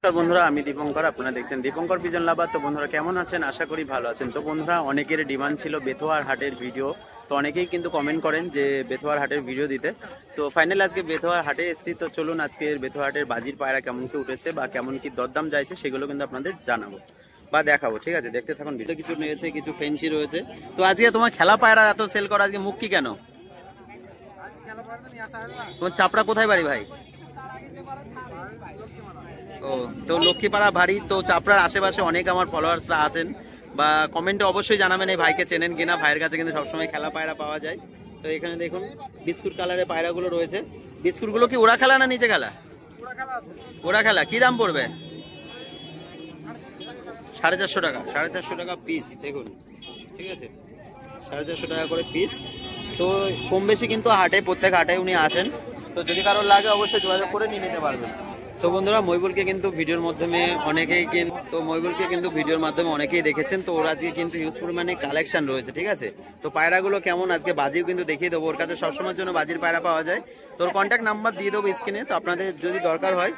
নমস্কার বন্ধুরা, আমি দীপঙ্কর। আপনারা দেখছেন দীপঙ্কর পিজন লাভার। তো বন্ধুরা কেমন আছেন? আশা করি ভালো আছেন। তো বন্ধুরা, অনেকের ডিমান্ড ছিল বেথুয়ার হাটের ভিডিও। তো অনেকেই কিন্তু কমেন্ট করেন যে বেথুয়ার হাটের ভিডিও দিতে। তো ফাইনালি আজকে বেথুয়ার হাটে এসেছি। তো চলুন আজকের বেথুয়ার হাটের বাজির পায়রা কেমন কি উঠেছে বা কেমন কি দরদাম যাইছে সেগুলো কিন্তু আপনাদের জানাবো বা দেখাবো। ঠিক আছে, দেখতে থাকুন। ভিডিও কিছু রয়েছে, কিছু ফেন্সি রয়েছে। তো আজকে তোমার খেলা পায়রা এত সেল করা, আজকে মুখ কি কেন? তোমার চাপড়া কোথায় বাড়ি ভাই? ও, তো লক্ষ্মীপাড়া বাড়ি। তো চাপড়ার আশেপাশে অনেক আমার ফলোয়ার্সরা আছেন, বা কমেন্টে অবশ্যই জানাবেন এই ভাইকে চেনেন কিনা। ভাইয়ের কাছে কিন্তু সবসময় খেলা পায়রা পাওয়া যায়। তো এখানে দেখুন বিস্কুট কালারের পায়রাগুলো রয়েছে। বিস্কুটগুলো কি ওরা খেলা না নিচে খেলা? ওরা খেলা। কি দাম পড়বে? 450 টাকা। 450 টাকা পিস। দেখুন, ঠিক আছে, 450 টাকা করে পিস। তো কম বেশি কিন্তু হাটে, প্রত্যেক হাটে উনি আসেন। তো যদি কারোর লাগে অবশ্যই যোগাযোগ করে নিয়ে নিতে পারবেন। তো বন্ধুরা, মইবুলকে কিন্তু ভিডিওর মাধ্যমে অনেকেই দেখেছেন। তো ওর আজকে কিন্তু হিউজ পরিমাণে কালেকশন রয়েছে। ঠিক আছে, তো পায়রাগুলো কেমন আজকে বাজিও কিন্তু দেখিয়ে দেবো। ওর কাছে সবসময়ের জন্য বাজির পায়রা পাওয়া যায়। তোর কন্ট্যাক্ট নাম্বার দিয়ে দেবো স্ক্রিনে। তো আপনাদের যদি দরকার হয়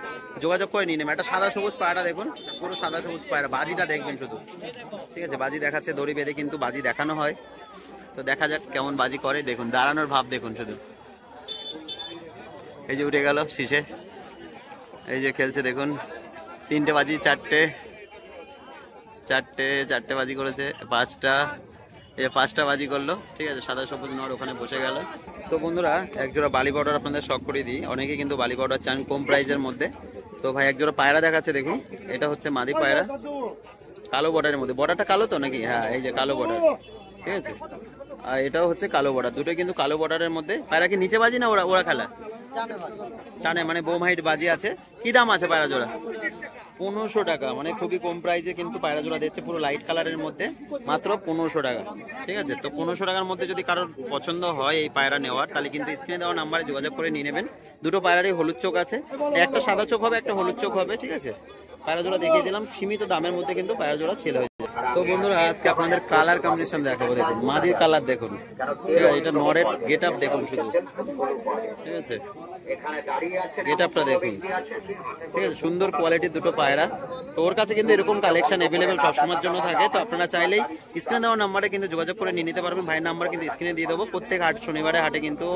যোগাযোগ করে নিয়ে নেবেন। একটা সাদা সবুজ পায়রা দেখুন, পুরো সাদা সবুজ পায়রা। বাজিটা দেখবেন শুধু। ঠিক আছে, বাজি দেখাচ্ছে, দড়ি বেঁধে কিন্তু বাজি দেখানো হয়। তো দেখা যাক কেমন বাজি করে। দেখুন দাঁড়ানোর ভাব দেখুন শুধু। এই যে উঠে গেল শীষে, এই যে খেলছে দেখুন। তিনটে বাজি, চারটে বাজি করেছে, পাঁচটা বাজি করলো। ঠিক আছে, সাদা সবুজ নর ওখানে বসে গেল। তো বন্ধুরা, একজোড়া বালি পাউডার আপনাদের শখ করে দিই। অনেকে কিন্তু বালি পাউডার চান কম প্রাইসের মধ্যে। তো ভাই একজোড়া পায়রা দেখাচ্ছে দেখুন। এটা হচ্ছে মাদি পায়রা, কালো বর্ডারের মধ্যে। বর্ডারটা কালো তো নাকি? হ্যাঁ, এই যে কালো বর্ডার। ঠিক আছে, আর এটাও হচ্ছে কালো বর্ডার। দুটোই কিন্তু কালো বর্ডারের মধ্যে। পায়রা কি নিচে বাজি না ওরা ওরা খেলা? টানে, মানে বোম হাইট বাজি আছে। কি দাম আছে পায়রা জোড়া? 1500 টাকা, মানে খুবই কম প্রাইসে কিন্তু পায়রা জোড়া দিচ্ছে, পুরো লাইট কালারের মধ্যে, মাত্র 1500 টাকা। ঠিক আছে, তো 1500 টাকার মধ্যে যদি কারোর পছন্দ হয় এই পায়রা নেওয়ার, তাহলে কিন্তু স্ক্রিনে দেওয়া নাম্বারে যোগাযোগ করে নিয়ে নেবেন। দুটো পায়রারই হলুদ চোখ আছে, একটা সাদা চোখ হবে, একটা হলুদ চোখ হবে। ঠিক আছে, পায়রা জোড়া দেখিয়ে দিলাম। সীমিত দামের মধ্যে কিন্তু পায়রা জোড়া ছেলে হয়েছে। তো বন্ধুরা, আজকে আপনাদের কালার কম্বিনেশন দেখাবো। দেখুন মাদির কালার দেখুন। ঠিক আছে, এটা নরের গেট আপ দেখুন শুধু। ঠিক আছে, গেট আপটা দেখুন। ঠিক আছে, সুন্দর কোয়ালিটির দুটো পায়রা। তো ওর কাছে কিন্তু এরকম কালেকশন অ্যাভেলেবেল সবসময়ের জন্য থাকে। তো আপনারা চাইলেই স্ক্রিনে দেওয়া নাম্বারে কিন্তু যোগাযোগ করে নিয়ে নিতে পারবেন। ভাইয়ের নাম্বার কিন্তু স্ক্রিনে দিয়ে দেবো। প্রত্যেক হাট, শনিবারে হাটে কিন্তু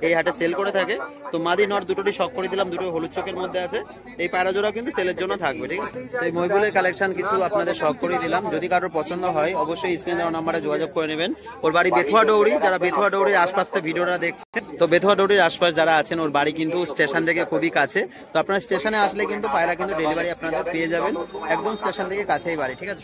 এই হাটে সেল করে থাকে। তো মাদি নর দুটোরই শখ করে দিলাম, দুটো হলুদ চোখের মধ্যে আছে। এই পায়রা জোড়াও কিন্তু সেলের জন্য থাকবে। ঠিক আছে, তো এই মইবুলের কালেকশন কিছু আপনাদের শখ করে দিলাম। যদি কারোর পছন্দ হয় অবশ্যই স্ক্রিনে দেওয়া নাম্বারে যোগাযোগ করে নেবেন। ওর বাড়ি বেথুয়া ডৌরি। যারা বেথুয়া ডৌরির আশপাশ থেকে ভিডিওটা দেখছেন, তো বেথুয়া ডৌরির আশপাশ যারা আছেন, ওর বাড়ি কিন্তু স্টেশন থেকে খুবই কাছে। তো আপনারা স্টেশনে আসলে কিন্তু পায়রা কিন্তু ডেলিভারি আপনাদের পেয়ে যাবেন। একদম স্টেশন থেকে কাছেই বাড়ি। ঠিক আছে।